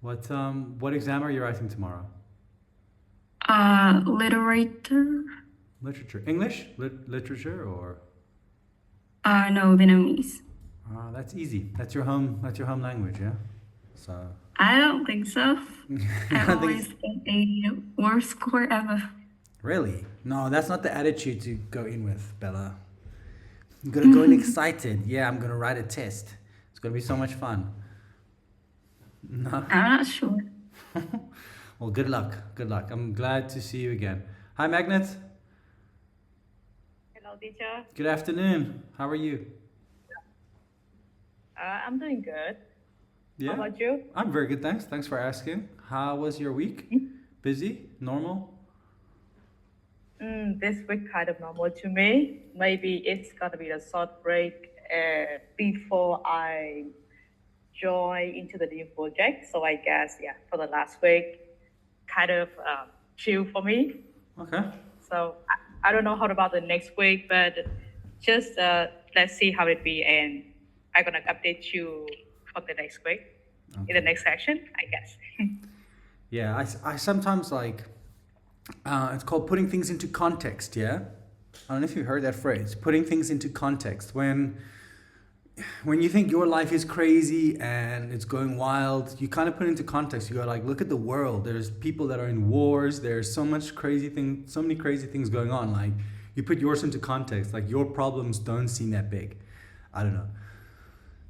What exam are you writing tomorrow? Literature. Literature. English? Literature or? No, Vietnamese. That's easy. That's your home language, yeah? So I don't think so. I I think always get a worst score ever. really? No, that's not the attitude to go in with, Bella. You gotta go in excited. Yeah, I'm gonna write a test. It's gonna be so much fun. No. I'm not sure. Well, good luck. Good luck. I'm glad to see you again. Hi, Magnet. Hello, teacher. Good afternoon. How are you? I'm doing good. Yeah. How about you? I'm very good, thanks. Thanks for asking. How was your week? Busy? Normal? This week kind of normal to me. Maybe it's gonna be a short break before I join into the new project. So I guess for the last week, kind of chill for me. Okay. So I don't know how about the next week, but just let's see how it be, and I'm gonna update you for the next week in the next section, I guess. Yeah, I sometimes like, it's called putting things into context, yeah? I don't know if you heard that phrase, putting things into context. When you think your life is crazy and it's going wild, you kind of put it into context. You go like, look at the world. There's people that are in wars. There's so many crazy things going on. Like, you put yours into context. Like, your problems don't seem that big. I don't know.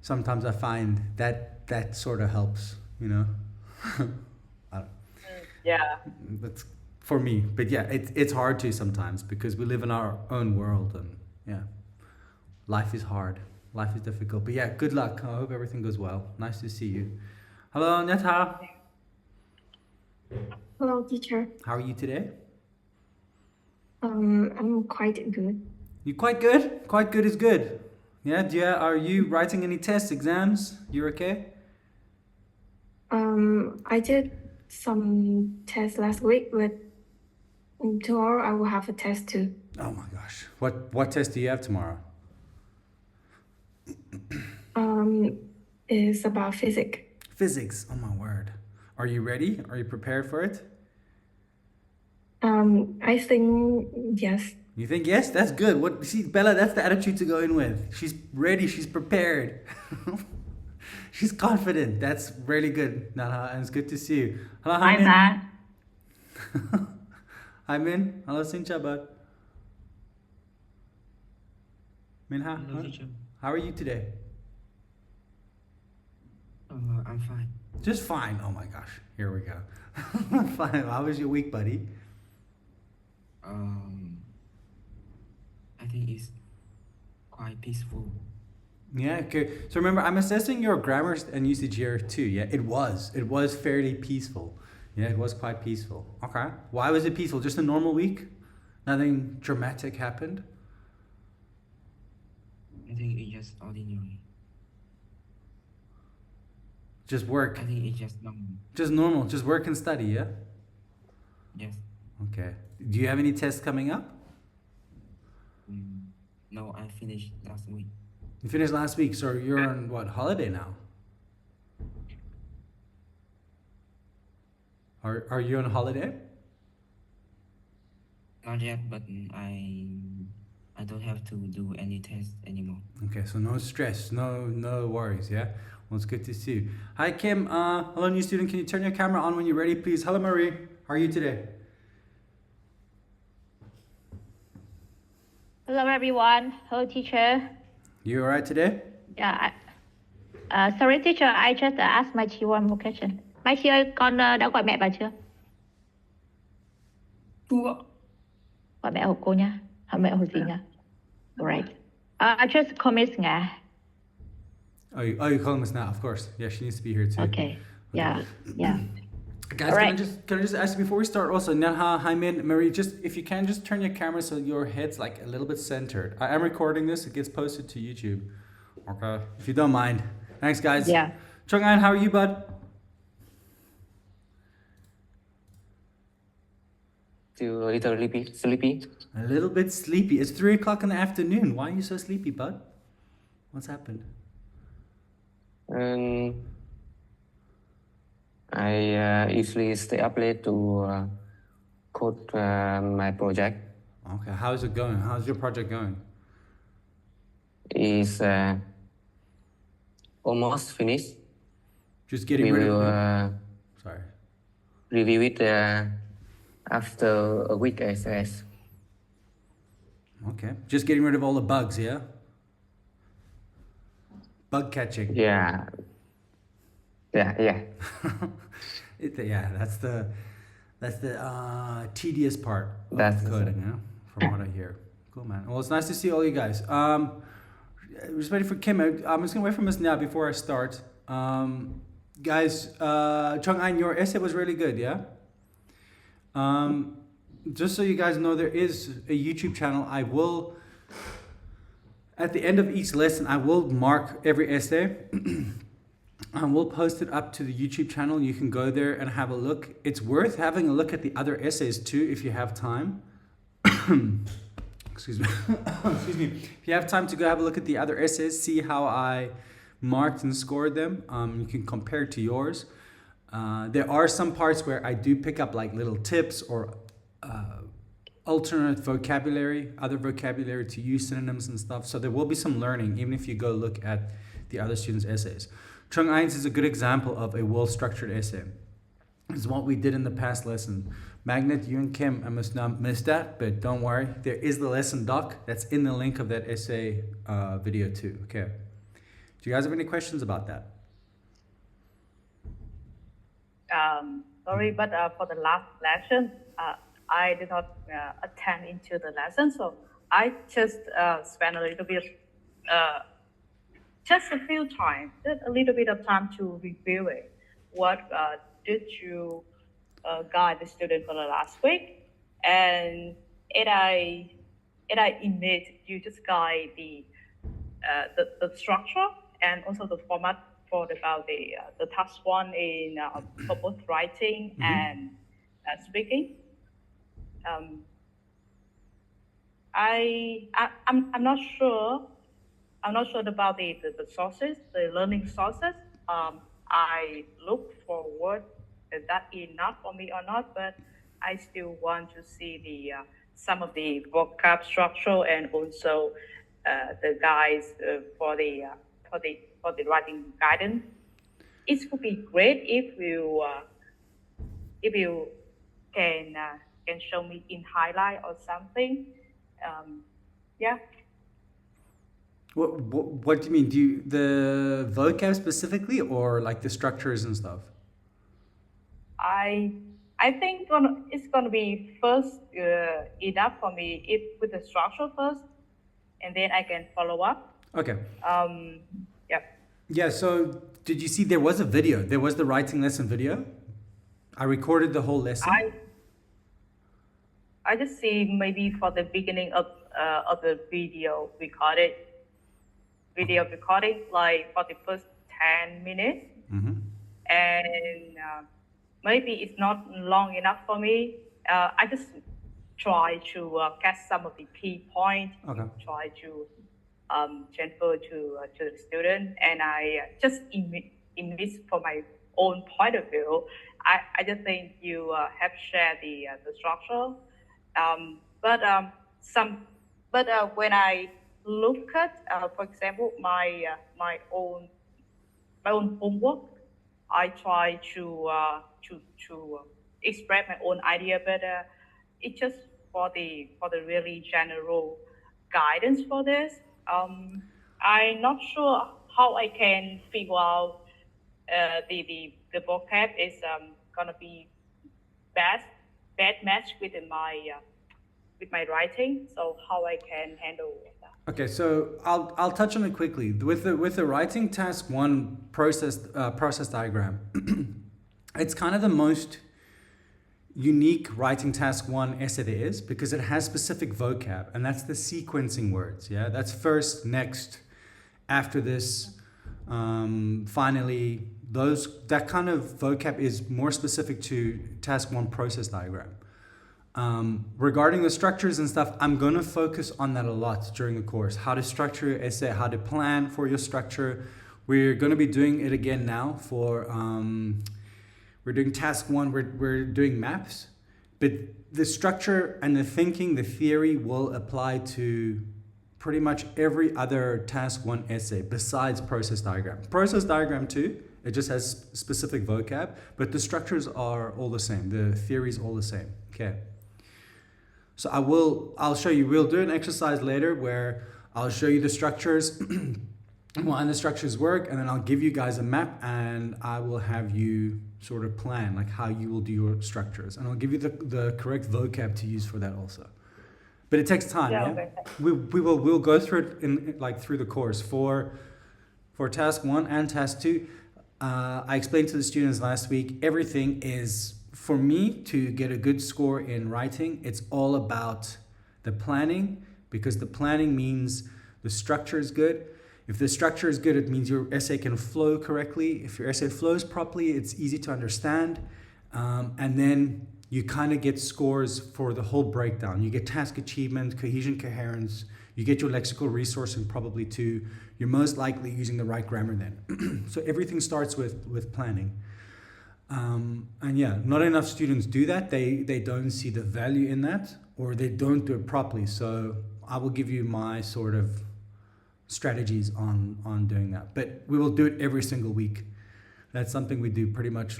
Sometimes I find that sort of helps, you know? I don't, Yeah. that's for me. But yeah, it's hard to sometimes because we live in our own world and yeah, life is hard. Life is difficult. But yeah, good luck. I hope everything goes well. Nice to see you. Hello, Neta. Hello, teacher. How are you today? I'm quite good. You quite good? Quite good is good. Yeah, are you writing any tests, exams? You okay? I did some tests last week, but tomorrow I will have a test too. Oh my gosh. What test do you have tomorrow? It's about physics. Physics. Oh my word. Are you ready? Are you prepared for it? I think yes. You think yes? That's good. See, Bella, that's the attitude to go in with. She's ready, she's prepared. She's confident. That's really good, Nana, and it's good to see you. Hello, Hi, Min. Matt. Hi, Min. Hello, Sincha, bud. Minha, Hello, teacher. how are you today? I'm fine. Just fine. Oh my gosh. Here we go. Fine. How was your week, buddy? I think it's quite peaceful. Yeah, okay. So remember, I'm assessing your grammar and usage here too. Yeah, it was. It was fairly peaceful. Yeah, it was quite peaceful. Okay. Why was it peaceful? Just a normal week? Nothing dramatic happened? I think it's just ordinary. Just work. I think it's just normal. Just normal. Just work and study, yeah? Yes. Okay. Do you have any tests coming up? No, I finished last week. You finished last week, so you're on what, holiday now? Are you on holiday? Not yet, but I don't have to do any tests anymore. Okay, so no stress, no worries, yeah? Well, it's good to see you. Hi, Kim. Hello, new student. Can you turn your camera on when you're ready, please? Hello, Marie. How are you today? Hello everyone. Hello teacher. You all right today? Yeah. Sorry teacher, I just asked my chị one more question. Mai chị ơi, con đã gọi mẹ bà chưa? Chưa. Gọi mẹ hộ cô nha. Hỏi mẹ hộ gì nha. Alright. I just call Miss Nga. Oh, you call Miss Nat, of course. Yeah, she needs to be here too. Okay. Yeah. Guys, Alright. can I just ask you before we start also, Neha, Haimin, Marie, just if you can just turn your camera so your head's like a little bit centered. I am recording this, it gets posted to YouTube. Okay. If you don't mind. Thanks guys. Yeah. Chongan, how are you, bud? Still a little sleepy. A little bit sleepy. It's 3 o'clock in the afternoon. Why are you so sleepy, bud? What's happened? I I usually stay up late to code my project. Okay, how's it going? How's your project going? Is almost finished. Just getting We rid will of sorry. review it after a week, I guess. Okay, just getting rid of all the bugs, yeah? Bug catching. Yeah. Yeah, that's the tedious part of That's coding, yeah? From what I hear. Cool, man. Well, it's nice to see all you guys. Just waiting for Kim. I'm just gonna wait for us now before I start. Guys, Chung-Ein, your essay was really good, yeah? Just so you guys know, there is a YouTube channel. I will, at the end of each lesson, I will mark every essay. We'll post it up to the YouTube channel. You can go there and have a look. It's worth having a look at the other essays too if you have time. Excuse me. Excuse me. If you have time to go have a look at the other essays, see how I marked and scored them. You can compare it to yours. There are some parts where I do pick up like little tips or alternate vocabulary, other vocabulary to use synonyms and stuff. So there will be some learning even if you go look at the other students' essays. Chung-Ein's is a good example of a well-structured essay. It's what we did in the past lesson. Magnet, you and Kim, I must not miss that, but don't worry. There is the lesson doc that's in the link of that essay video too. Okay. Do you guys have any questions about that? Sorry, but for the last lesson, I did not attend into the lesson, so I just spent a little bit, just a little bit of time to review it. What did you guide the student for the last week? And I admit you just guide the structure and also the format for about the task one in for both writing and speaking. I'm not sure. I'm not sure about the sources, the learning sources. I look forward is that enough for me or not, but I still want to see the some of the vocab structure and also the guides for the writing guidance. It would be great if you can show me in highlight or something. Yeah. What do you mean? Do you, the vocab specifically or like the structures and stuff? I think it's gonna be first enough for me if with the structure first, and then I can follow up. Okay. Yeah. Yeah. So did you see there was a video? There was the writing lesson video. I recorded the whole lesson. I just see maybe for the beginning of the video recording, like for the first 10 minutes. And maybe it's not long enough for me. I just try to catch some of the key points, try to transfer to the student, and I just emit for my own point of view. I just think you have shared the structure, but when I look at, for example, my own homework, I try to express my own idea better. It's just for the really general guidance for this. I'm not sure how I can figure out the vocab is gonna be bad match with my writing. So how I can handle that. Okay, so I'll touch on it quickly. With the writing task one process diagram, it's kind of the most unique writing task one essay there is because it has specific vocab, and that's the sequencing words. Yeah, that's first, next, after this, finally. That kind of vocab is more specific to task one process diagram. Regarding the structures and stuff, I'm going to focus on that a lot during the course. How to structure your essay, how to plan for your structure. We're going to be doing it again now for we're doing task 1, we're doing maps, but the structure and the thinking, the theory will apply to pretty much every other task 1 essay besides process diagram. Process diagram too, it just has specific vocab, but the structures are all the same. The theory is all the same. Okay. So I'll show you, we'll do an exercise later where I'll show you the structures, and the structures work, and then I'll give you guys a map and I will have you sort of plan like how you will do your structures, and I'll give you the correct vocab to use for that also. But it takes time. Yeah. Okay. We'll go through it in like through the course for task 1 and task 2. I explained to the students last week, everything is, for me to get a good score in writing, it's all about the planning, because the planning means the structure is good. If the structure is good, it means your essay can flow correctly. If your essay flows properly, it's easy to understand. And then you kind of get scores for the whole breakdown. You get task achievement, cohesion, coherence. You get your lexical resourcing probably too. You're most likely using the right grammar then. So everything starts with planning. And yeah, not enough students do that. They don't see the value in that, or they don't do it properly. So I will give you my sort of strategies on doing that. But we will do it every single week. That's something we do pretty much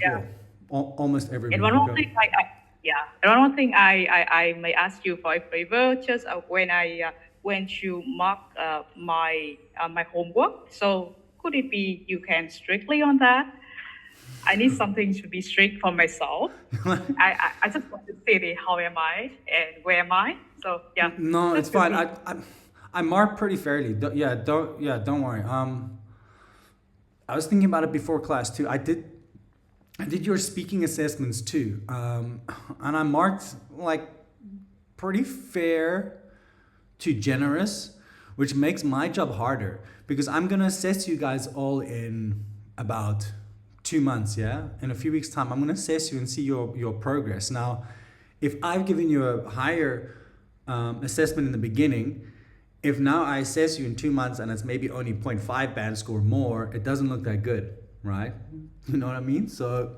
almost every week. And one more thing, and one more thing I may ask you for a favor, just when you mark my homework. So could it be you can strictly on that? I need something to be strict for myself. I just want to see how am I and where am I. So yeah. No, it's fine. I mark pretty fairly. Don't worry. I was thinking about it before class too. I did your speaking assessments too, and I marked like pretty fair to generous, which makes my job harder because I'm gonna assess you guys all in about 2 months. In a few weeks time, I'm gonna assess you and see your progress. Now, if I've given you a higher assessment in the beginning, if now I assess you in 2 months and it's maybe only 0.5 band score more, it doesn't look that good, right? You know what I mean? So,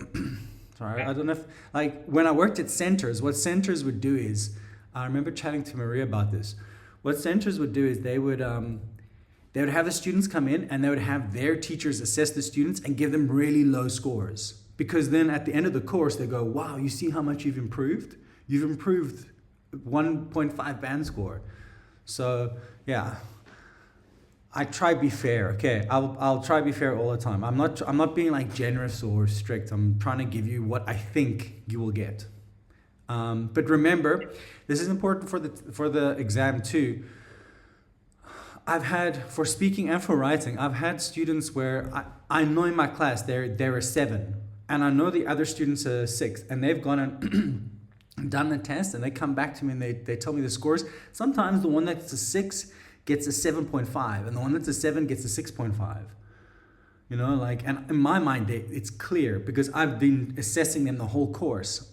sorry, I don't know if, like when I worked at centers, what centers would do is, I remember chatting to Maria about this. What centers would do is they would have the students come in and they would have their teachers assess the students and give them really low scores. Because then at the end of the course, they go, wow, you see how much you've improved? You've improved 1.5 band score. So yeah, I try to be fair. Okay, I'll try to be fair all the time. I'm not being like generous or strict. I'm trying to give you what I think you will get. But remember, this is important for the exam too. I've had, for speaking and for writing, I've had students where I know in my class they're a 7, and I know the other students are 6, and they've gone and done the test, and they come back to me and they tell me the scores. Sometimes the one that's a 6 gets a 7.5, and the one that's a 7 gets a 6.5. You know, like, and in my mind, it's clear because I've been assessing them the whole course.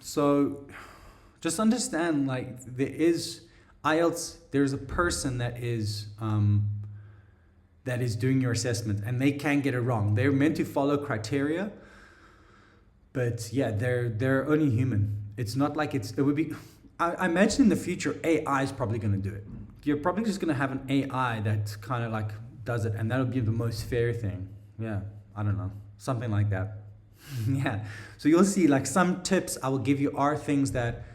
So just understand, like, there is IELTS, there's a person that is doing your assessment, and they can get it wrong. They're meant to follow criteria, but yeah, they're only human. It's not like it would be, I imagine in the future, AI is probably going to do it. You're probably just going to have an AI that kind of like does it, and that'll be the most fair thing. Yeah, I don't know, something like that. Yeah, so you'll see, like, some tips I will give you are things that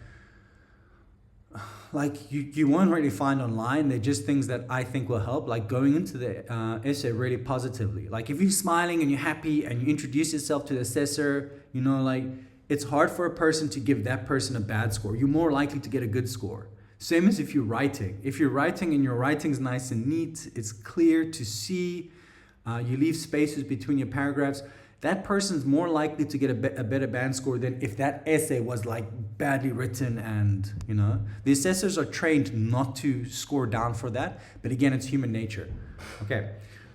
like you won't really find online. They're just things that I think will help, like going into the essay really positively. Like if you're smiling and you're happy and you introduce yourself to the assessor, you know, like, it's hard for a person to give that person a bad score. You're more likely to get a good score. Same as if you're writing. If you're writing and your writing's nice and neat, it's clear to see, you leave spaces between your paragraphs, that person's more likely to get a better band score than if that essay was like badly written. And, you know, the assessors are trained not to score down for that. But again, it's human nature. Okay,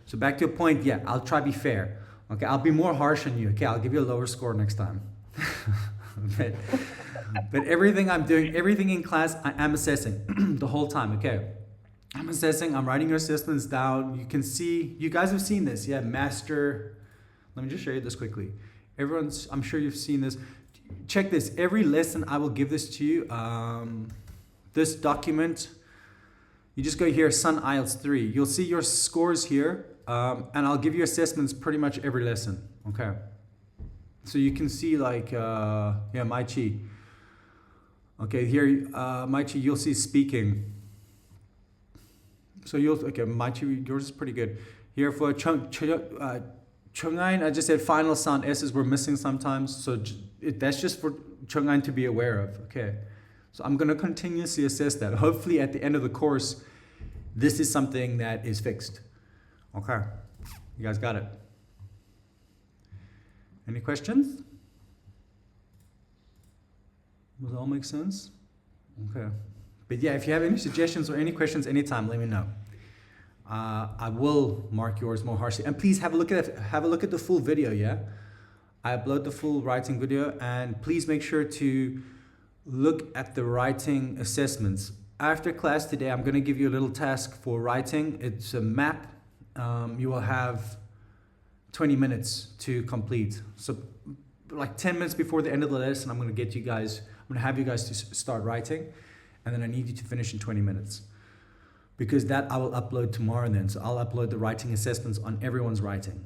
so back to your point. Yeah, I'll try to be fair. Okay, I'll be more harsh on you. Okay, I'll give you a lower score next time. but everything I'm doing, everything in class, I am assessing the whole time. Okay, I'm assessing, I'm writing your assessments down. You can see, you guys have seen this. Yeah, master. Let me just show you this quickly. I'm sure you've seen this. Check this. Every lesson, I will give this to you. This document, you just go here, SUNIELTS3. You'll see your scores here, and I'll give you assessments pretty much every lesson. Okay. So you can see like, yeah, Mai Chi. Okay, here, Mai Chi, you'll see speaking. So okay, Mai Chi, yours is pretty good. Here for Chungain, I just said final sound S's were missing sometimes. So that's just for Chungain to be aware of. Okay. So I'm going to continuously assess that. Hopefully at the end of the course, this is something that is fixed. Okay. You guys got it? Any questions? Does it all make sense? Okay. But yeah, if you have any suggestions or any questions anytime, let me know. I will mark yours more harshly. And please have a look at the full video, yeah? I upload the full writing video, and please make sure to look at the writing assessments. After class today, I'm going to give you a little task for writing. It's a map. You will have 20 minutes to complete. So like 10 minutes before the end of the lesson, I'm going to have you guys to start writing, and then I need you to finish in 20 minutes. Because that I will upload tomorrow then. So I'll upload the writing assessments on everyone's writing.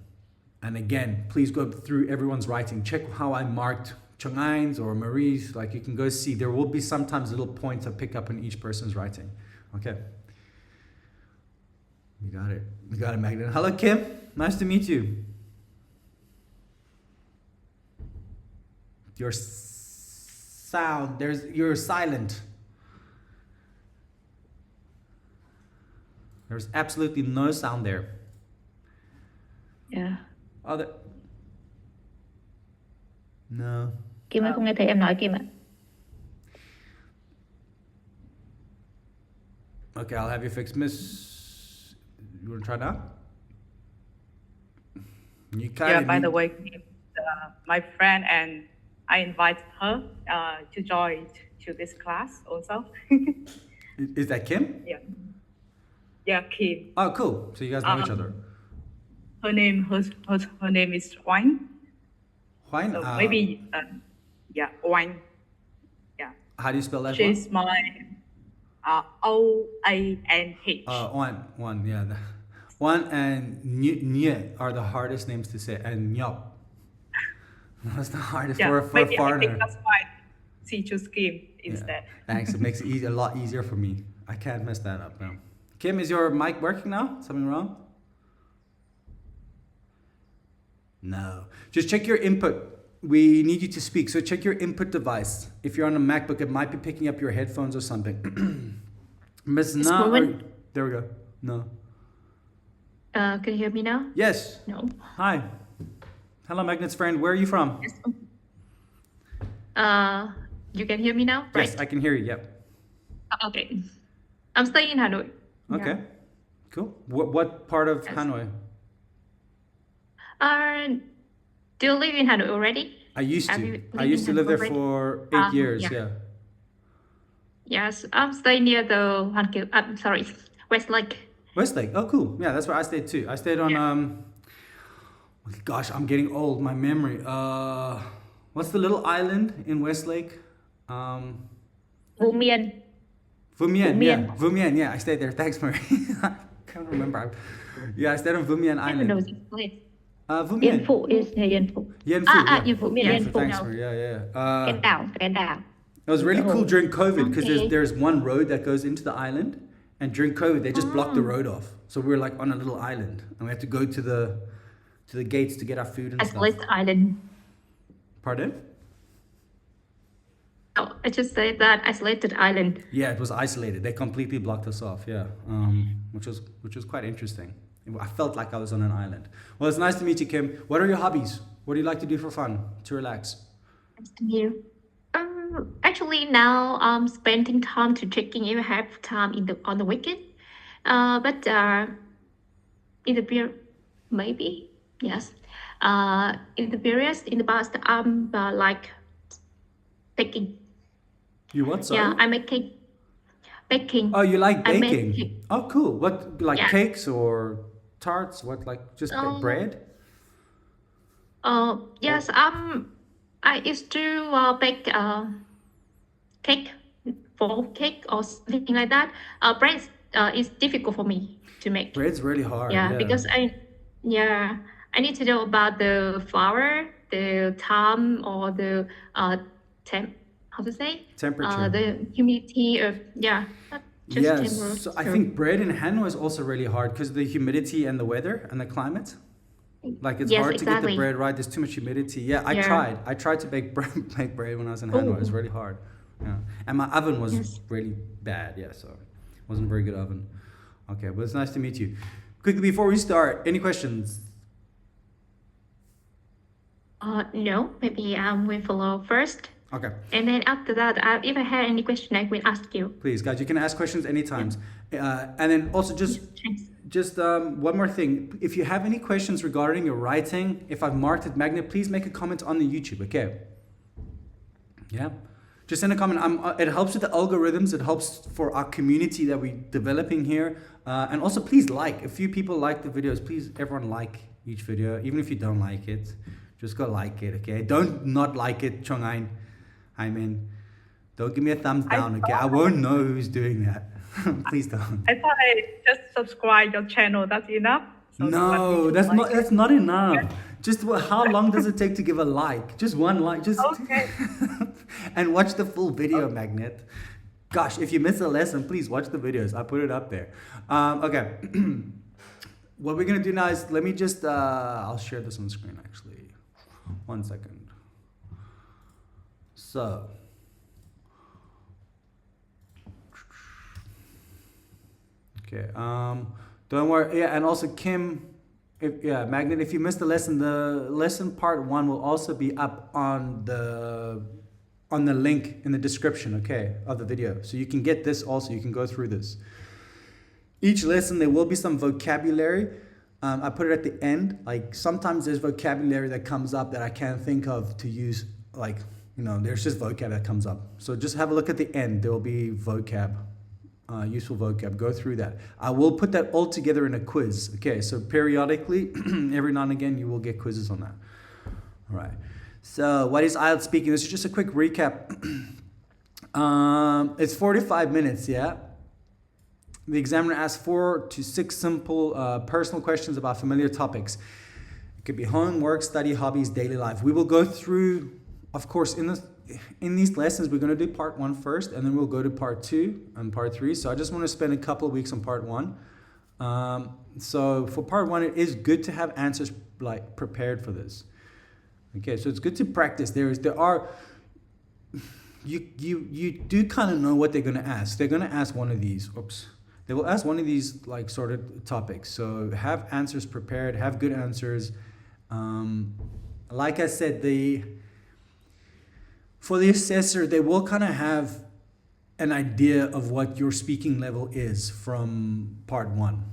And again, please go through everyone's writing. Check how I marked Chungain's or Marie's. Like you can go see. There will be sometimes little points I pick up in each person's writing. Okay. You got it. You got it, Magdalene. Hello, Kim. Nice to meet you. Your sound. You're silent. There's absolutely no sound there. Yeah. No. Kim ơi, không nghe thấy em nói Kim ạ. Okay, I'll have you fix Miss. You want to try now? You Yeah, by the way, my friend, and I invite her to join to this class also. Is that Kim? Yeah. Yeah, Kim. Oh, cool. So you guys know each other. Her name is Wang. Huan? So maybe, yeah, Wang. Yeah. How do you spell that? She's my O-A-N-H. One, yeah. One and Nye are the hardest names to say, and Nyop. That's the hardest for a maybe foreigner. I think that's why she chose Kim instead. Yeah. Thanks. It makes it a lot easier for me. I can't mess that up now. Kim, is your mic working now? Something wrong? No. Just check your input. We need you to speak. So check your input device. If you're on a MacBook, it might be picking up your headphones or something. Miss Na. There we go. No. Can you hear me now? Yes. No. Hi. Hello, Magnet's friend. Where are you from? Yes. You can hear me now, right? Yes, I can hear you. Yep. Okay. I'm staying in Hanoi. Okay. Yeah. Cool. What part of Hanoi? Do you live in Hanoi already? I used Have to. you I lived used to in live there Hanoi for 8 years. yeah. Yeah. Yes, I'm staying near the I'm sorry, Westlake. Westlake. Oh, cool. Yeah, that's where I stayed too. I stayed on gosh, I'm getting old. My memory. What's the little island in Westlake? Vu Mien. Vu Mien. Vu Yeah. Mien. Vu Mien. Yeah, I stayed there. Thanks, Marie. I can't remember. Yeah, I stayed on Vu Mien I don't know Island. this place. Vu Mien. Yên Phụ is near Yên Phụ. Yen Phu. Yeah. Yên Phụ, Yen Yên Phu, Phụ thanks, now. Marie. Yeah. Cái đảo. It was really cool during COVID because Okay. there's one road that goes into the island, and during COVID they just blocked the road off. So we were like on a little island, and we had to go to the gates to get our food and stuff. Isolated island. Pardon? Oh, I just said that isolated island. Yeah, it was isolated. They completely blocked us off. Yeah, which was quite interesting. I felt like I was on an island. Well, it's nice to meet you, Kim. What are your hobbies? What do you like to do for fun to relax? Nice to meet you. Actually, now I'm spending time to checking if I have time on the weekend. But in the period, maybe yes. In the periods in the past, I'm like baking. You what? Sorry? Yeah, I make cake. Baking. Oh, you like I make baking? cake. Oh, cool. What, like Yeah. cakes or tarts? What, like just bread? Yes. I used to bake cake, for cake or something like that. Bread is difficult for me to make. Bread's really hard. Yeah, Yeah. because I need to know about the flour, the time, or the how to say Temperature. the humidity of not just Yeah, temperature. so I think bread in Hanoi is also really hard because the humidity and the weather and the climate. Like it's Yes, hard to get the exactly. bread right. There's too much humidity. Yeah, I Yeah. tried. I tried to bake bread, bake bread when I was in Hanoi. It was Oh. really hard. Yeah, and my oven was Yes. really bad. Yeah, so it wasn't a very good oven. Okay, but it's nice to meet you. Quickly before we start, any questions? No, maybe I will follow first, Okay, and then after that, if I have any question, I will ask you. please, guys, you can ask questions anytime. And then also Thanks. just one more thing. If you have any questions regarding your writing, if I've marked it magnet, please make a comment on the YouTube, okay? Yeah. Just send a comment. It helps with the algorithms. It helps for our community that we're developing here. And also, please like. A few people like the videos. Please, everyone like each video. Even if you don't like it, just go like it, okay? Don't not like it, Chongain. I mean, don't give me a thumbs down, okay? I won't know who's doing that. Please don't. I thought I just subscribe your channel. That's enough. So you want me No, to that's like not. it? That's not enough. Just how long does it take to give a like? Just one like. Just Okay. and watch the full video, Magnet. Gosh, if you miss a lesson, please watch the videos. I put it up there. Okay. What we're gonna do now is let me just. I'll share this on screen actually. 1 second. So. Okay. Don't worry. Yeah, and also Kim. Magnet, if you missed the lesson part 1 will also be up on the link in the description, okay, of the video. So you can get this also, you can go through this. Each lesson, there will be some vocabulary. I put it at the end. Like sometimes there's vocabulary that comes up that I can't think of to use, like, there's just vocab that comes up. So just have a look at the end. There will be vocab. Useful vocab, go through that. I will put that all together in a quiz. Okay, so periodically, every now and again, you will get quizzes on that. All right. So what is IELTS speaking? This is just a quick recap. It's 45 minutes, yeah? The examiner asks 4 to 6 simple personal questions about familiar topics. It could be home, work, study, hobbies, daily life. We will go through, of course, in these lessons, we're going to do part 1 first, and then we'll go to part 2 and part 3. So I just want to spend a couple of weeks on part 1. So for part 1, it is good to have answers like prepared for this. Okay, so it's good to practice. You do kind of know what they're going to ask. They're going to ask one of these. Oops. They will ask one of these like sort of topics. So have answers prepared. Have good answers. Like I said, for the assessor, they will kind of have an idea of what your speaking level is from part 1.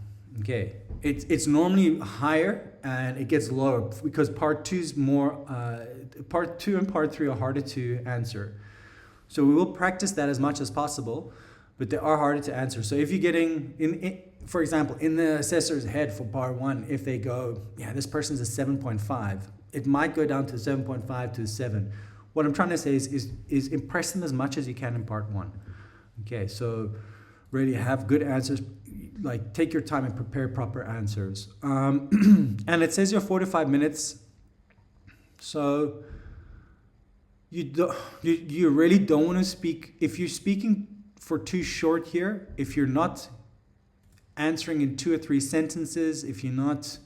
Okay, it's normally higher and it gets lower because part 2 is more. Part 2 and part 3 are harder to answer. So we will practice that as much as possible, but they are harder to answer. So if you're getting for example, in the assessor's head for part 1, if they go, yeah, this person's a 7.5, it might go down to 7.5 to 7. What I'm trying to say is impress them as much as you can in part 1. Okay, so really have good answers. Like take your time and prepare proper answers. And it says you're 45 minutes. So you really don't want to speak. If you're speaking for too short here, if you're not answering in 2 or 3 sentences, if you're not,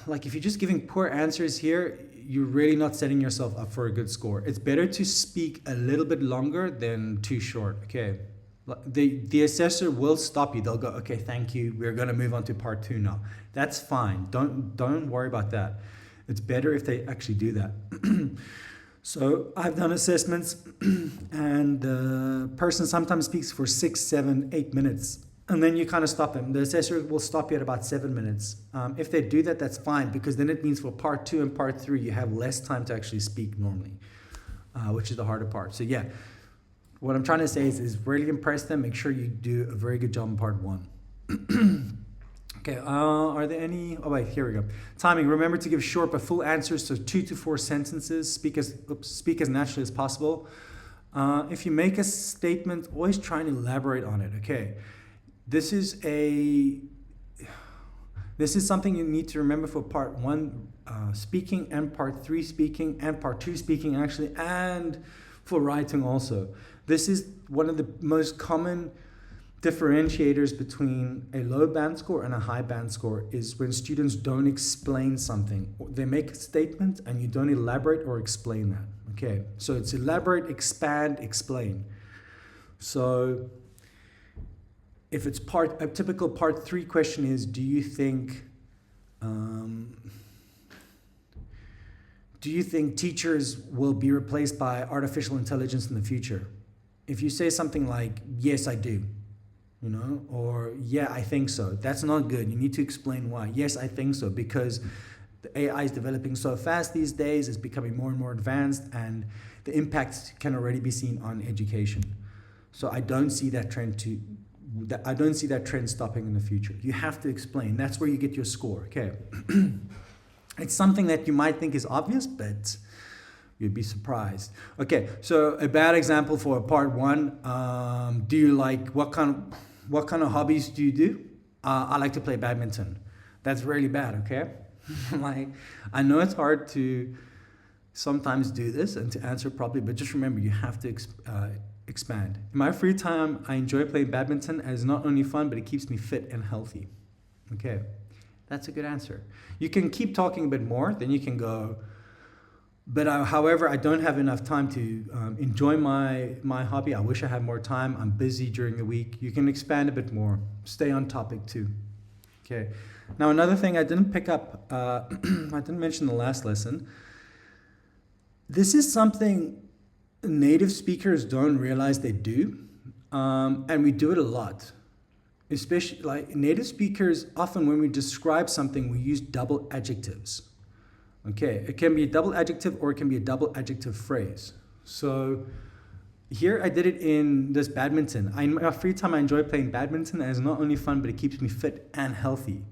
like if you're just giving poor answers here, you're really not setting yourself up for a good score. It's better to speak a little bit longer than too short, okay? The assessor will stop you. They'll go, okay, thank you. We're going to move on to part 2 now. That's fine. Don't worry about that. It's better if they actually do that. So I've done assessments and the person sometimes speaks for 6, 7, 8 minutes. And then you kind of stop them. The assessor will stop you at about 7 minutes. If they do that, that's fine, because then it means for part 2 and part 3, you have less time to actually speak normally, which is the harder part. So yeah, what I'm trying to say is really impress them. Make sure you do a very good job in part 1. Okay, are there any? Oh wait, here we go. Timing. Remember to give short but full answers, so 2 to 4 sentences. Speak as naturally as possible. If you make a statement, always try and elaborate on it. Okay, this is something you need to remember for part 1 speaking, and part 3 speaking, and part 2 speaking actually, and for writing also. This is one of the most common differentiators between a low band score and a high band score is when students don't explain something. They make a statement and you don't elaborate or explain that. Okay, so it's elaborate, expand, explain. So if it's a typical part 3 question is, do you think teachers will be replaced by artificial intelligence in the future? If you say something like, yes, I do, or yeah, I think so, that's not good. You need to explain why. Yes, I think so, because the AI is developing so fast these days, it's becoming more and more advanced, and the impact can already be seen on education. So I don't see that trend stopping in the future. You have to explain. That's where you get your score. Okay. It's something that you might think is obvious, but you'd be surprised. Okay, so a bad example for part 1. Do you like, what kind of hobbies do you do? I like to play badminton. That's really bad, okay? Like, I know it's hard to sometimes do this and to answer properly, but just remember, you have to expand. In my free time, I enjoy playing badminton, and it's not only fun, but it keeps me fit and healthy. Okay, that's a good answer. You can keep talking a bit more, then you can go, but however, I don't have enough time to enjoy my hobby. I wish I had more time. I'm busy during the week. You can expand a bit more. Stay on topic too. Okay. Now, another thing I didn't pick up, I didn't mention the last lesson. This is something native speakers don't realize they do, and we do it a lot. Especially like native speakers, often when we describe something, we use double adjectives. Okay, it can be a double adjective or it can be a double adjective phrase. So here I did it in this badminton. In my free time, I enjoy playing badminton, and it's not only fun, but it keeps me fit and healthy.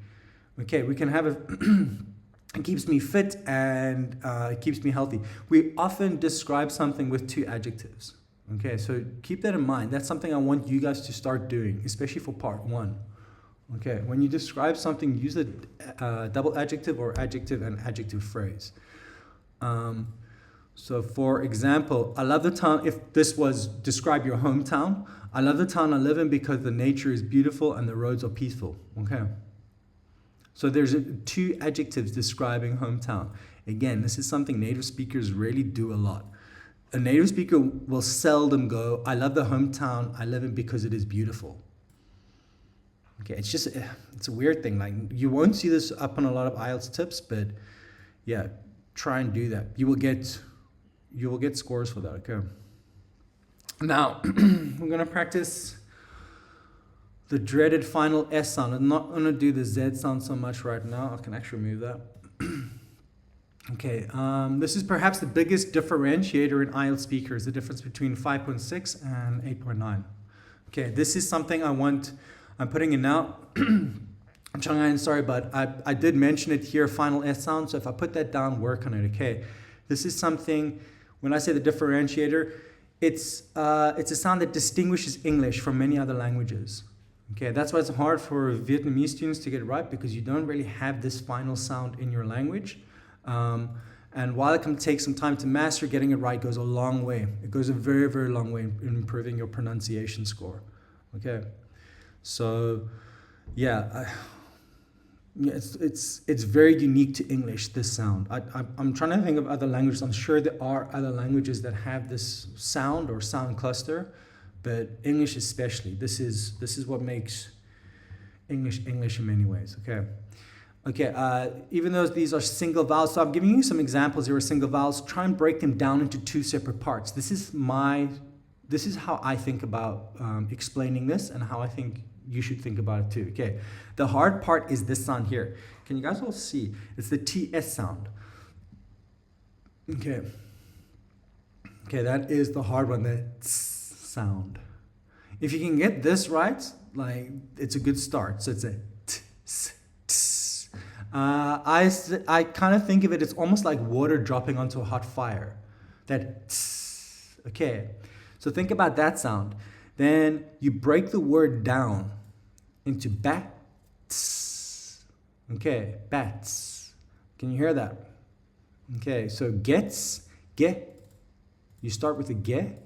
Okay, we can have it keeps me fit and it keeps me healthy. We often describe something with 2 adjectives. Okay, so keep that in mind. That's something I want you guys to start doing, especially for part 1. Okay, when you describe something, use a double adjective or adjective and adjective phrase. So for example, I love the town. If this was describe your hometown, I love the town I live in because the nature is beautiful and the roads are peaceful. Okay. So there's 2 adjectives describing hometown. Again, this is something native speakers really do a lot. A native speaker will seldom go, I love the hometown I live in because it is beautiful. Okay, it's a weird thing. Like, you won't see this up on a lot of IELTS tips, but yeah, try and do that. You will get scores for that. Okay. Now we're gonna practice the dreaded final S sound. I'm not gonna do the Z sound so much right now. I can actually remove that. Okay, this is perhaps the biggest differentiator in IELTS speakers, the difference between 5.6 and 8.9. Okay, this is something I'm putting in now. I'm sorry, but I did mention it here, final S sound, so if I put that down, work on it, okay? This is something, when I say the differentiator, it's a sound that distinguishes English from many other languages. Okay, that's why it's hard for Vietnamese students to get it right, because you don't really have this final sound in your language. And while it can take some time to master, getting it right goes a long way. It goes a very, very long way in improving your pronunciation score. Okay, so yeah, it's very unique to English, this sound. I'm trying to think of other languages. I'm sure there are other languages that have this sound or sound cluster, but English especially. This is what makes English in many ways. Okay. Okay, even though these are single vowels, so I'm giving you some examples here of single vowels. Try and break them down into 2 separate parts. This is how I think about explaining this, and how I think you should think about it too. Okay, the hard part is this sound here. Can you guys all see? It's the TS sound. Okay. Okay, that is the hard one, the tss sound. If you can get this right, like, it's a good start. So it's a tss. I kind of think of it, it's almost like water dropping onto a hot fire. That tss, okay. So think about that sound. Then you break the word down into bats. Okay, bats. Can you hear that? Okay, so gets, get. You start with a get.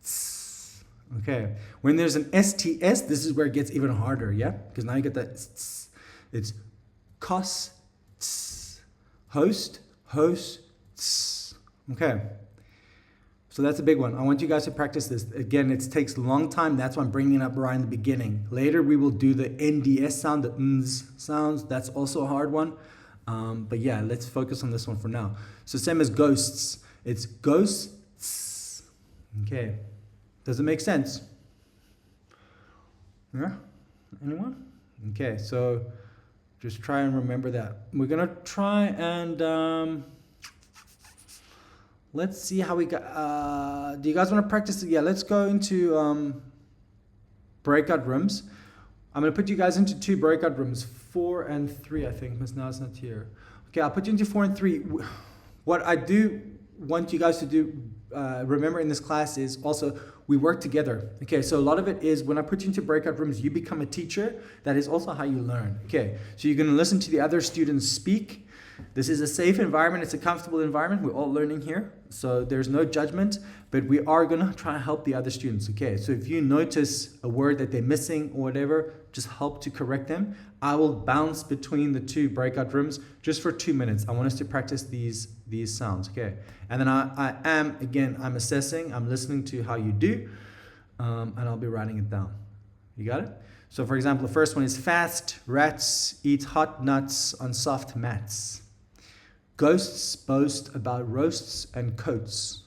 Tss. Okay, when there's an STS, this is where it gets even harder, yeah? Because now you get that tss. It's costs, host, hosts. Okay. So that's a big one. I want you guys to practice this. Again, it takes a long time. That's why I'm bringing it up right in the beginning. Later, we will do the NDS sound, the n's sounds. That's also a hard one. But yeah, let's focus on this one for now. So same as ghosts. It's ghosts. Okay. Does it make sense? Yeah? Anyone? Okay, so just try and remember that. We're going to try and... let's see how we got. Do you guys want to practice? Yeah, let's go into breakout rooms. I'm going to put you guys into 2 breakout rooms, 4 and 3, I think. Miss Na's not here. Okay, I'll put you into 4 and 3. What I do want you guys to do, remember in this class is also we work together. Okay, so a lot of it is when I put you into breakout rooms, you become a teacher. That is also how you learn. Okay, so you're going to listen to the other students speak. This is a safe environment. It's a comfortable environment. We're all learning here. So there's no judgment, but we are going to try and help the other students. Okay, so if you notice a word that they're missing or whatever, just help to correct them. I will bounce between the 2 breakout rooms just for 2 minutes. I want us to practice these sounds. Okay, and then I'm assessing. I'm listening to how you do, and I'll be writing it down. You got it? So for example, the first one is fast rats eat hot nuts on soft mats. Ghosts boast about roasts and coats.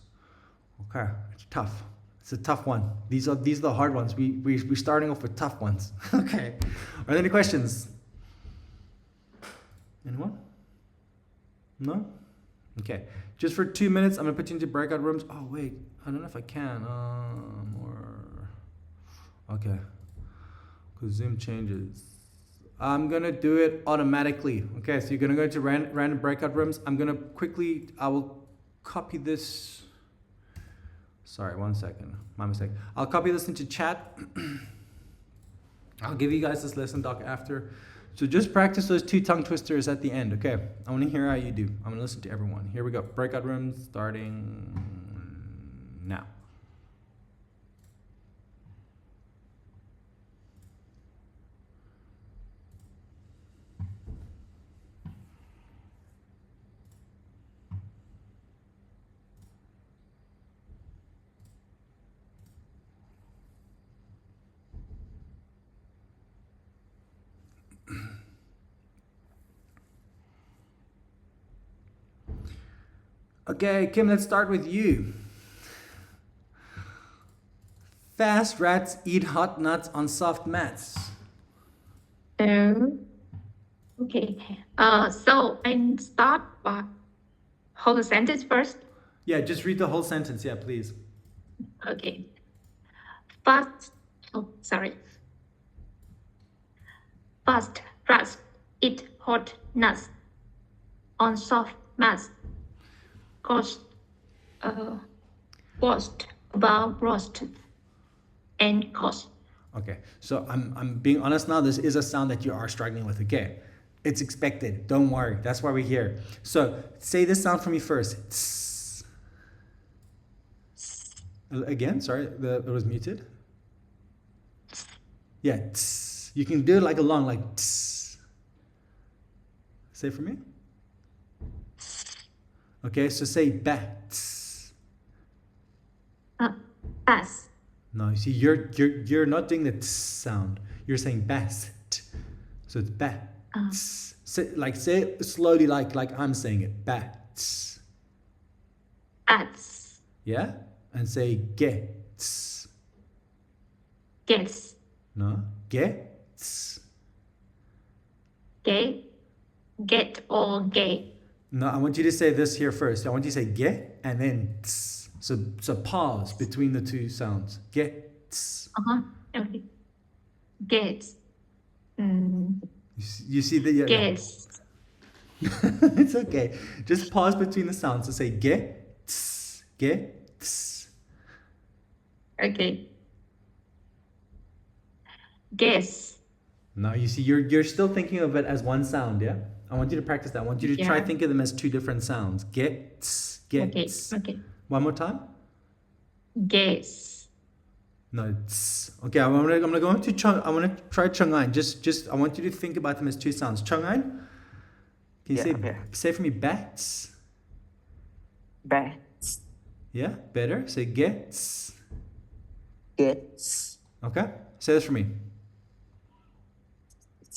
Okay, it's tough. It's a tough one. These are the hard ones. We're starting off with tough ones. Okay. Are there any questions? Anyone? No? Okay. Just for 2 minutes, I'm gonna put you into breakout rooms. Oh wait, I don't know if I can. Okay. Because Zoom changes. I'm gonna do it automatically. Okay, so you're gonna go into random breakout rooms. I will copy this. Sorry, 1 second, my mistake. I'll copy this into chat. I'll give you guys this lesson doc after. So just practice those 2 tongue twisters at the end, okay? I wanna hear how you do. I'm gonna listen to everyone. Here we go, breakout rooms starting now. Okay, Kim, let's start with you. Fast rats eat hot nuts on soft mats. Okay. So I start by hold the sentence first. Yeah, just read the whole sentence. Yeah, please. Okay. Fast rats eat hot nuts on soft mats. Boast about roast and cost. Okay, so I'm being honest now. This is a sound that you are struggling with. Okay, it's expected. Don't worry. That's why we're here. So say this sound for me first. Tss. Again, sorry, it was muted. Yeah, tss. You can do it like tss. Say it for me. Okay, so say bats. Bats. No, you see, you're not doing the tss sound. You're saying bats. So it's bats. Say it slowly, like I'm saying it. Bats. Bats. Yeah, and say gets. Gets. No, gets. Get or gay. No, I want you to say this here first. I want you to say get and then tss. So pause between the 2 sounds. Gets. Okay. Gets. You see that? Yeah. Gets. It's okay. Just pause between the sounds. So say ge, ts, ge, ts. Okay. Guess. Now you see, you're still thinking of it as one sound, yeah? I want you to practice that. I want you to try Yeah. think of them as two different sounds. Ge, ts, ge, Okay. ts. Okay. One more time. Guess. No, ts. Okay, I'm gonna go into Chung. I want to try Chang'an. Just I want you to think about them as two sounds. Chang'an, can you Yeah, say for me bats? Bats. Yeah, better. Say gets. Gets. Okay, say this for me.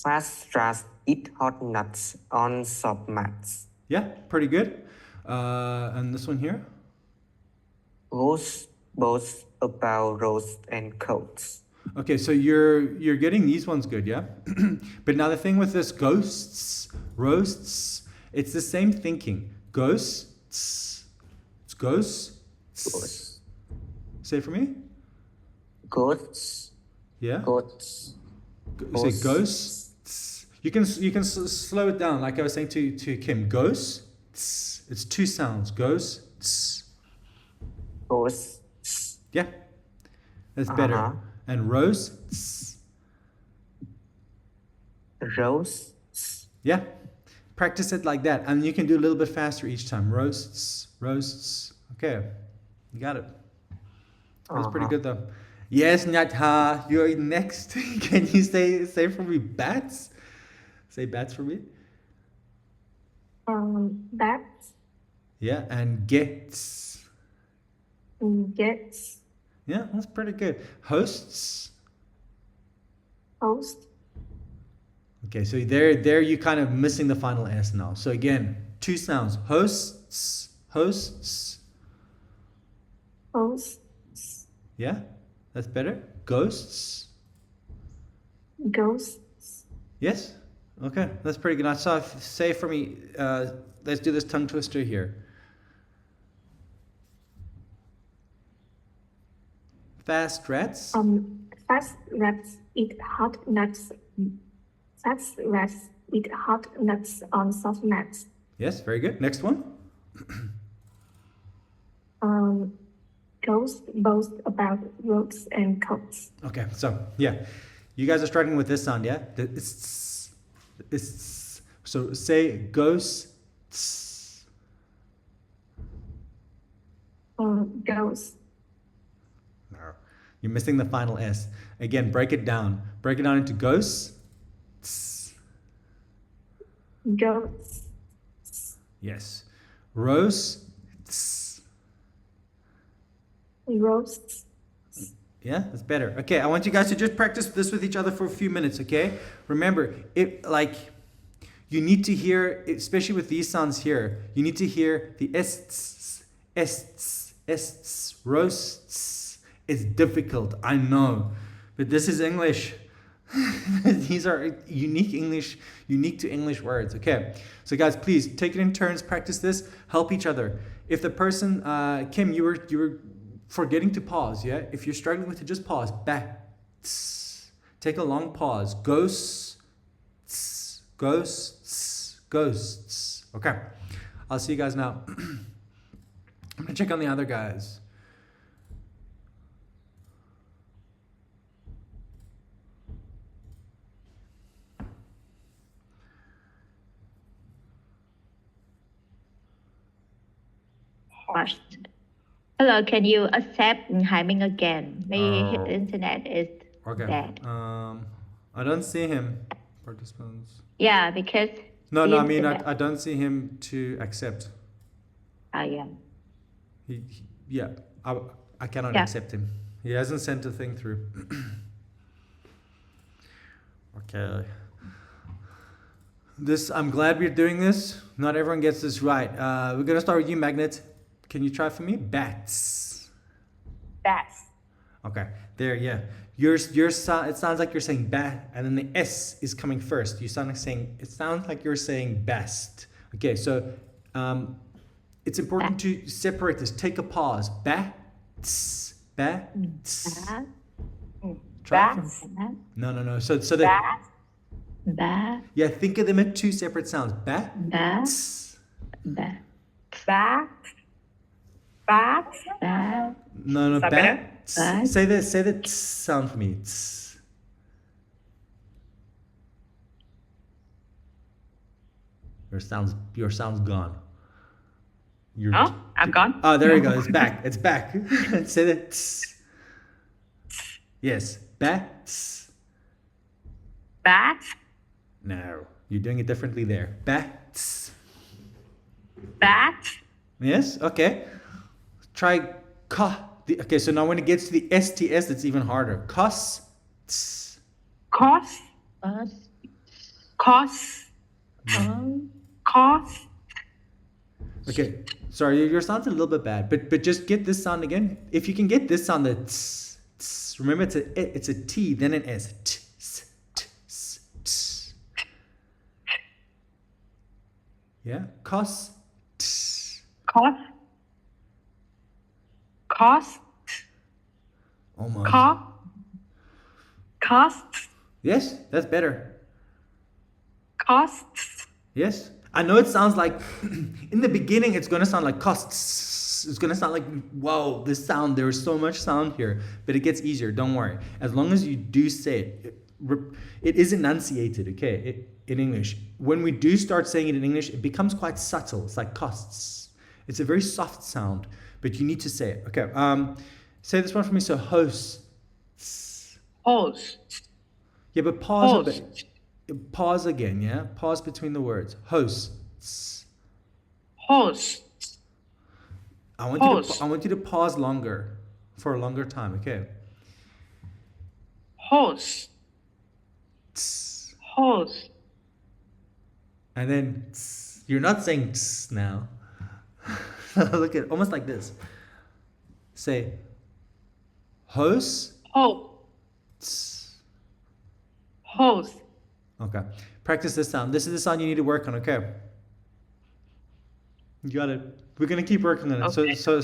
Fast just eat hot nuts on soft mats. Yeah, pretty good. And this one here. Roast boast about roast and coats. Okay, so you're getting these ones good, yeah? But now the thing with this ghosts, roasts, it's the same thinking. Ghosts, it's ghosts. Ghosts. Say it for me. Goats. Yeah. Goats. Say ghosts. You can slow it down, like I was saying to Kim. Ghosts. It's two sounds. Ghosts. Ghosts. Yeah, that's better. Uh-huh. And roasts. Roasts. Yeah, practice it like that, and you can do a little bit faster each time. Roasts, roasts. Okay, you got it. That's pretty good though. Yes, Nyatha, you're next. Can you say for me bats? Say bats for me. Bats. Yeah, and gets. Gets. Yeah, that's pretty good. Hosts. Host. Okay, so there you kind of missing the final S now. So again, two sounds. Hosts, hosts. Hosts. Yeah, that's better. Ghosts. Ghosts. Yes. Okay, that's pretty good. Now, so say for me, let's do this tongue twister here. Fast rats. Fast rats eat hot nuts. Fast rats eat hot nuts on soft mats. Yes, very good. Next one. Ghosts boast about roads and coats. Okay, so yeah, you guys are starting with this sound, yeah? So say ghosts. Ghosts. No, you're missing the final S. Again, break it down. Break it down into ghosts. Ghosts. Yes. Roasts. Roasts. Yeah, that's better. Okay, I want you guys to just practice this with each other for a few minutes, okay? Remember, you need to hear, especially with these sounds here, you need to hear the ests, roasts. It's difficult, I know, but this is English. These are unique to English words, okay? So guys, please take it in turns, practice this, help each other. If the person, Kim, you were forgetting to pause, yeah? If you're struggling with it, just pause. Bats. Take a long pause. Ghosts. Okay. I'll see you guys now. I'm gonna check on the other guys. Hello, can you accept Haiming again? Maybe his internet is Okay. bad. I don't see him. Participants. Yeah, because No, the I mean, internet- I don't see him to accept. Oh yeah. Yeah, I cannot Yeah. accept him. He hasn't sent a thing through. Okay. I'm glad we're doing this. Not everyone gets this right. We're gonna start with you, Magnet. Can you try for me? Bats. Bats. Okay, there, yeah. It sounds like you're saying bat, and then the S is coming first. It sounds like you're saying best. Okay, so it's important to separate this. Take a pause. Bats. Bats. Try it Bats. No. So the Bats. Ba. Yeah, think of them as two separate sounds. Ba. Ba. Tss. Ba. Bat. Bat. Ba. No, Is that ba. better? Tss. Ba. Say the tss sound for me. Tss. Your sound's gone. Oh, I'm gone. Oh, there you go. It's back. It's back. Say the tss. Yes. Ba. Tss. Bat. No, you're doing it differently there. Ba. Tss. Bat. Yes. Okay. Try ka. Okay, so now when it gets to the STS, it's even harder. Cos. Tss. Cos. Cos. Cos. Cos. Cos. Okay, sorry, your sound's a little bit bad, but just get this sound again. If you can get this sound, the tss, tss, remember it's a T, then an S. Tss, tss, tss. Yeah, cos. Tss. Cos. Cos. Almost. Costs. Yes, that's better. Costs. Yes. I know it sounds like, in the beginning, it's going to sound like costs. It's going to sound like, whoa, this sound, there's so much sound here. But it gets easier, don't worry. As long as you do say it, it is enunciated, okay, in English. When we do start saying it in English, it becomes quite subtle. It's like costs. It's a very soft sound, but you need to say it. Okay, say this one for me. So hosts. Host. Yeah, but pause a Host. bit. Pause again, yeah? Pause between the words. Hosts. Host. I want you to pause longer, for a longer time, okay? Host. Tss. Host. And then tss. You're not saying tss now. Look at it, almost like this. Say host. Host. Tss. Host. Okay. Practice this sound. This is the sound you need to work on, okay? You got it. We're gonna keep working on it. Okay. So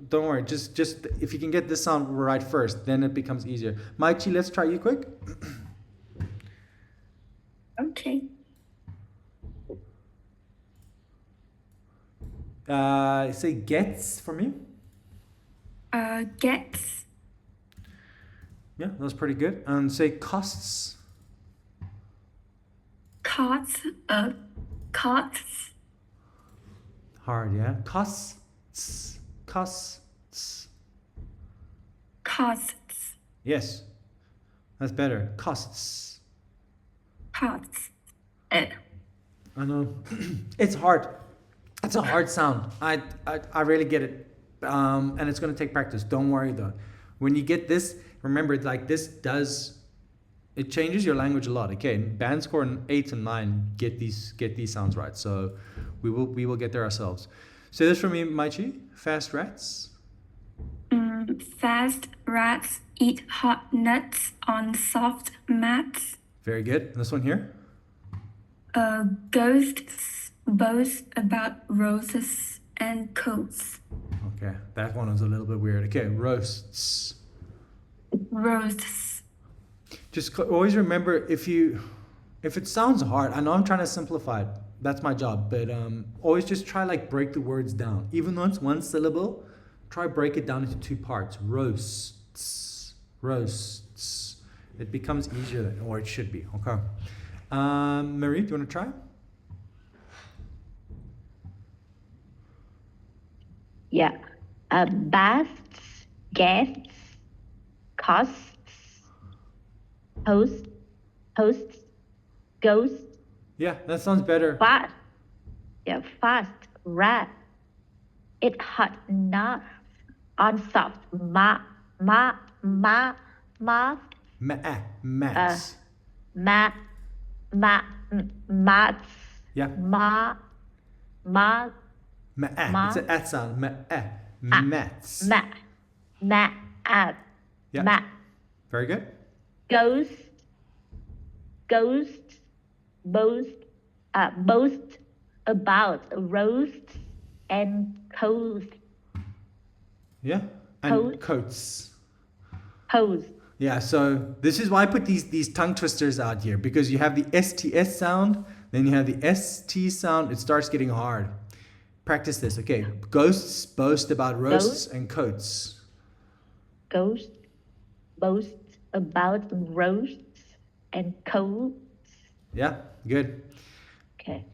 don't worry. Just if you can get this sound right first, then it becomes easier. Maichi, let's try you quick. Okay. Say gets for me. Gets. Yeah, that was pretty good. And say costs. Costs. Costs. Hard, yeah. Costs. Costs. Costs. Yes. That's better. Costs. Costs. I know. It's hard. It's a hard sound. I really get it. And it's going to take practice. Don't worry though. When you get this, remember, like this does, it changes your language a lot. Okay, band score 8 and 9 get these sounds right. So we will get there ourselves. Say this for me, Maichi. Fast rats. Fast rats eat hot nuts on soft mats. Very good. This one here. Ghosts boast about roses and coats. Okay, that one was a little bit weird. Okay, roasts. Roasts. Just always remember, if it sounds hard, I know I'm trying to simplify it. That's my job, but always just try like break the words down. Even though it's one syllable, try break it down into 2 parts. Roasts. Roasts. It becomes easier then, or it should be. Okay. Marie, do you want to try? Yeah. Basts, guests, costs, hosts, ghosts, Yeah, that sounds better. fast. Yeah, fast, rat. It hot nuts on soft mats. Mats. Mats. Yeah. Ma. It's an at sound. Mats. Yeah. Very good. Ghost, boast about roast and coast. Yeah. And coats. Hose. Yeah, so this is why I put these tongue twisters out here, because you have the STS sound, then you have the ST sound. It starts getting hard. Practice this. Okay, ghosts boast about roasts and coats. Ghosts boast about roasts and coats. Yeah, good. Okay.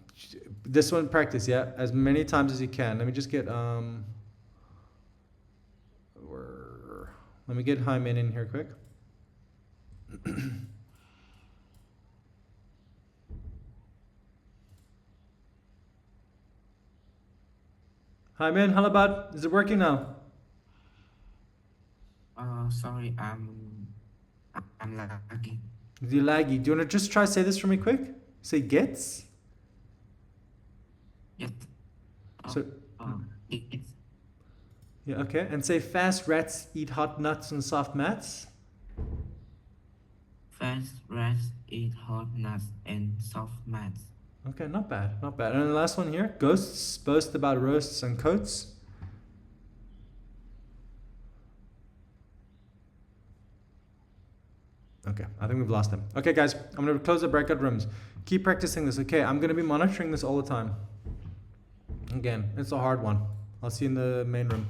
This one, practice, yeah, as many times as you can. Let me just get let me get Hyman in here quick. Hyman, how about? Is it working now? Sorry, I'm lagging. Is it laggy? Do you want to just try say this for me quick? Say gets. Yes. So It's yeah, okay, and say fast rats eat hot nuts on soft mats. fast rats eat hot nuts and soft mats. Okay, not bad, not bad. And the last one here, ghosts boast about roasts and coats. Okay, I think we've lost them. Okay, guys, I'm going to close the breakout rooms. Keep practicing this, okay? I'm going to be monitoring this all the time. Again, it's a hard one. I'll see you in the main room.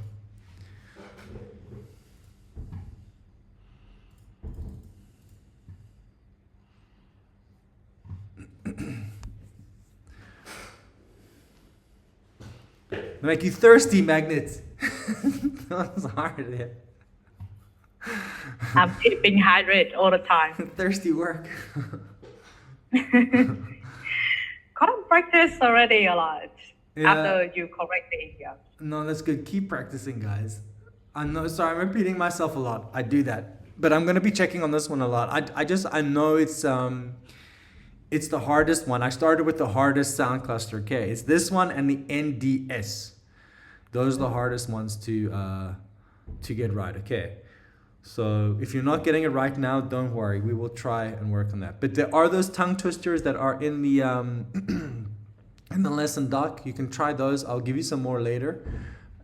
They make you thirsty, magnets. That was hard, yeah. I'm keeping hydrated all the time. Thirsty work. Can't practice already a lot Yeah. after you correct me. Yeah. No, that's good. Keep practicing, guys. I'm sorry, I'm repeating myself a lot. I do that, but I'm gonna be checking on this one a lot. I know it's the hardest one. I started with the hardest sound cluster. Okay, it's this one and the NDS. Those are the hardest ones to get right. Okay. So if you're not getting it right now, don't worry. We will try and work on that. But there are those tongue twisters that are in the in the lesson doc. You can try those. I'll give you some more later.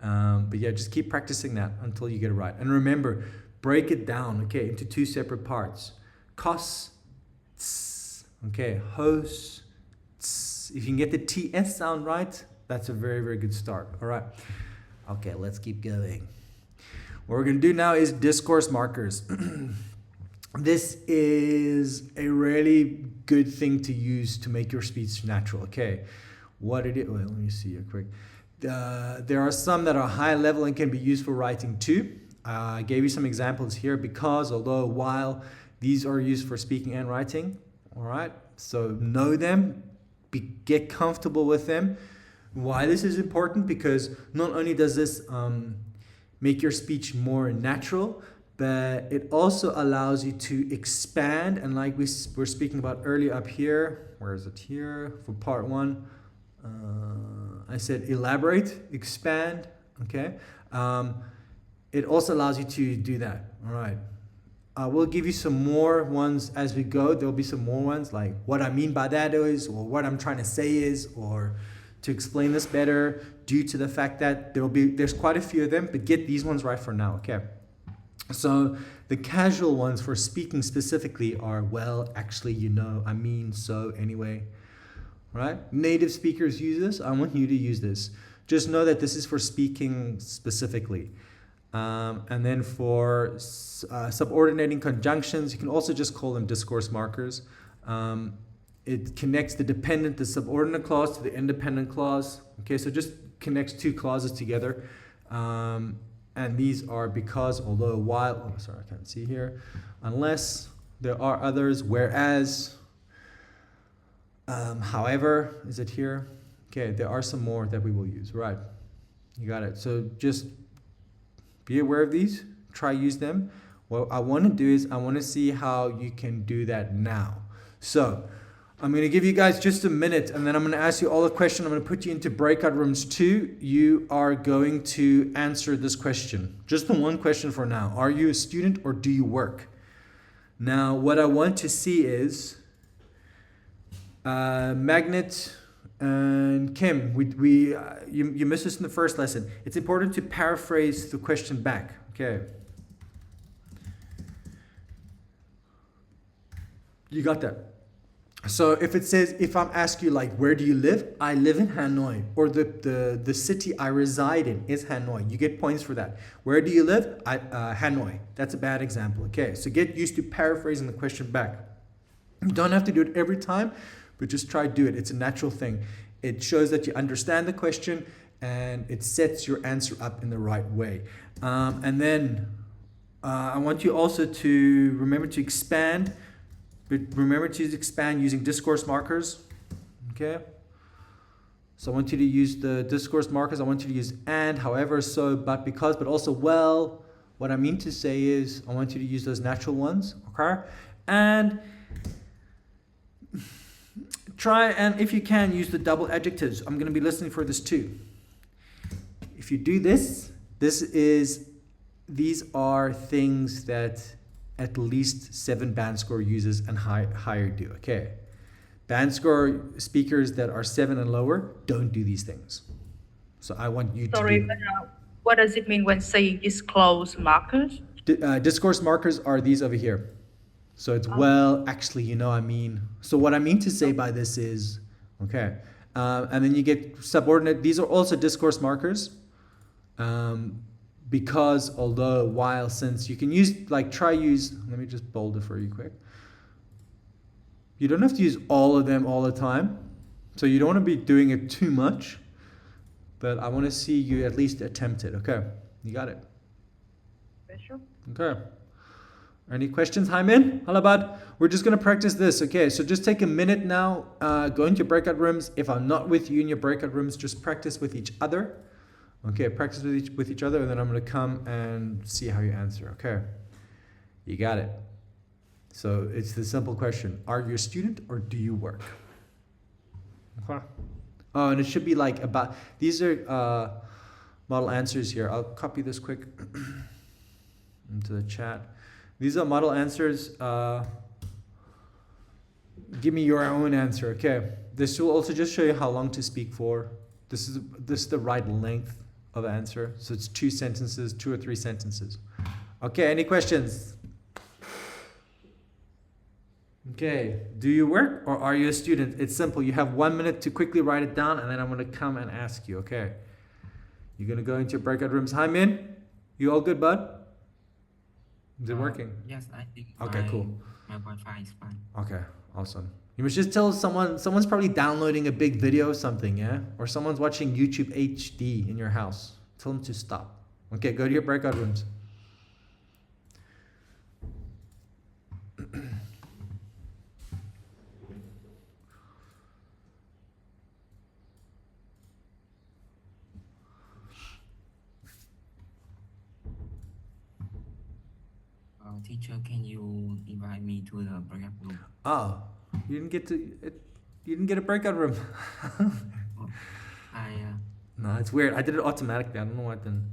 But yeah, just keep practicing that until you get it right. And remember, break it down, okay, into two separate parts. Costs, okay, hosts. If you can get the TS sound right, that's a very, very good start. All right. Okay, let's keep going. What we're going to do now is discourse markers. This is a really good thing to use to make your speech natural. Okay, what it is, well, let me see here quick. There are some that are high level and can be used for writing too. I gave you some examples here because, although while these are used for speaking and writing, all right, so know them, get comfortable with them. Why this is important? Because not only does this make your speech more natural, but it also allows you to expand. And like we were speaking about earlier up here, where is it here for part one? I said elaborate, expand, okay? It also allows you to do that, all right? We'll give you some more ones as we go. There'll be some more ones like what I mean by that is, or what I'm trying to say is, or to explain this better due to the fact that there's quite a few of them, but get these ones right for now, okay? So the casual ones for speaking specifically are, well, actually, you know, I mean, so anyway, right? Native speakers use this. I want you to use this. Just know that this is for speaking specifically. And then for subordinating conjunctions, you can also just call them discourse markers. It connects the dependent, the subordinate clause to the independent clause. Okay, so just connects two clauses together. And these are because, although, while, oh, sorry, I can't see here. Unless there are others, whereas, however, is it here? Okay, there are some more that we will use, right? You got it. So just be aware of these, try use them. What I want to do is I want to see how you can do that now. So I'm going to give you guys just a minute and then I'm going to ask you all a question. I'm going to put you into breakout rooms 2. You are going to answer this question. Just the one question for now. Are you a student or do you work? Now, what I want to see is Magnet and Kim, you missed this in the first lesson. It's important to paraphrase the question back. Okay. You got that? So if it says, if I'm asking you like, where do you live? I live in Hanoi. Or the city I reside in is Hanoi. You get points for that. Where do you live? Hanoi. That's a bad example. Okay, so get used to paraphrasing the question back. You don't have to do it every time, but just try to do it. It's a natural thing. It shows that you understand the question and it sets your answer up in the right way. And then I want you also to remember to expand. But remember to expand using discourse markers, okay? So I want you to use the discourse markers. I want you to use and, however, so, but, because, but also well. What I mean to say is I want you to use those natural ones, okay? And try, and if you can, use the double adjectives. I'm going to be listening for this too. If you do this, these are things that at least 7 band score users and higher do. Okay, band score speakers that are 7 and lower don't do these things. So I want you to do. What does it mean when saying disclose markers? Discourse markers are these over here. So it's well, actually, you know, I mean. So what I mean to say by this is, okay, and then you get subordinate. These are also discourse markers. Because although, while, since, you can use, like, let me just bold it for you quick. You don't have to use all of them all the time. So you don't want to be doing it too much. But I want to see you at least attempt it. Okay, you got it. Sure. Okay. Any questions, Hyman? Hello, bud. We're just going to practice this. Okay, so just take a minute now. Go into your breakout rooms. If I'm not with you in your breakout rooms, just practice with each other. Okay, practice with each other, and then I'm going to come and see how you answer. Okay, you got it. So it's the simple question: are you a student or do you work? Okay. Oh, and it should be like about. These are model answers here. I'll copy this quick into the chat. These are model answers. Give me your own answer. Okay. This will also just show you how long to speak for. This is the right length of answer. So it's 2 sentences, 2 or 3 sentences. Okay, any questions? Okay, do you work or are you a student? It's simple. You have 1 minute to quickly write it down, and then I'm going to come and ask you, okay? You're going to go into your breakout rooms. Hi, Min. You all good, bud? Is it working? Yes, I think okay, cool. My Wi-Fi is fine. Okay, awesome. You must just tell someone's probably downloading a big video or something, yeah? Or someone's watching YouTube HD in your house. Tell them to stop. Okay, go to your breakout rooms. Teacher, can you invite me to the breakout room? Oh, you didn't get a breakout room. No, it's weird. I did it automatically. I don't know why it didn't.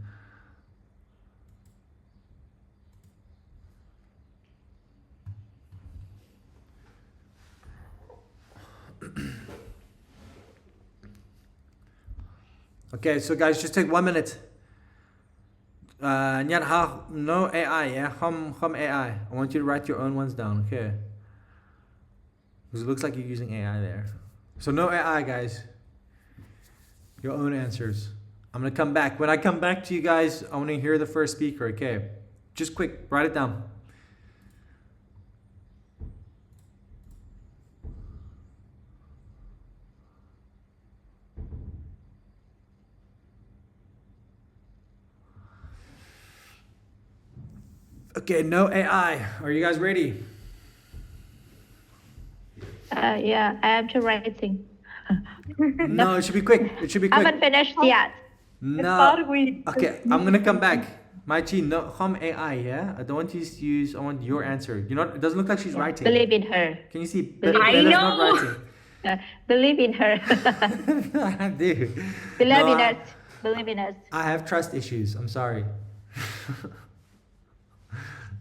Okay, so guys, just take 1 minute. No AI, yeah? Hum AI. I want you to write your own ones down, okay? Because it looks like you're using AI there. So no AI, guys. Your own answers. I'm going to come back. When I come back to you guys, I want to hear the first speaker, okay? Just quick, write it down. Okay, no AI. Are you guys ready? Yeah, I am to writing. No, it should be quick. It should be I quick. haven't finished yet. No. Okay, I'm gonna come back. My Chi, no, hum AI, yeah? I don't want you to use, I want your answer. You know, it doesn't look like she's writing. Believe in her. Can you see? I Bella's know. not writing. Believe in her. I do. Believe No, in us. Believe in us. I have trust issues. I'm sorry.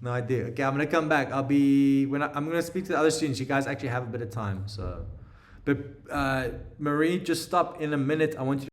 No, I do. Okay, I'm gonna come back. I'm gonna speak to the other students. You guys actually have a bit of time, so. But Marie, just stop in a minute. I want you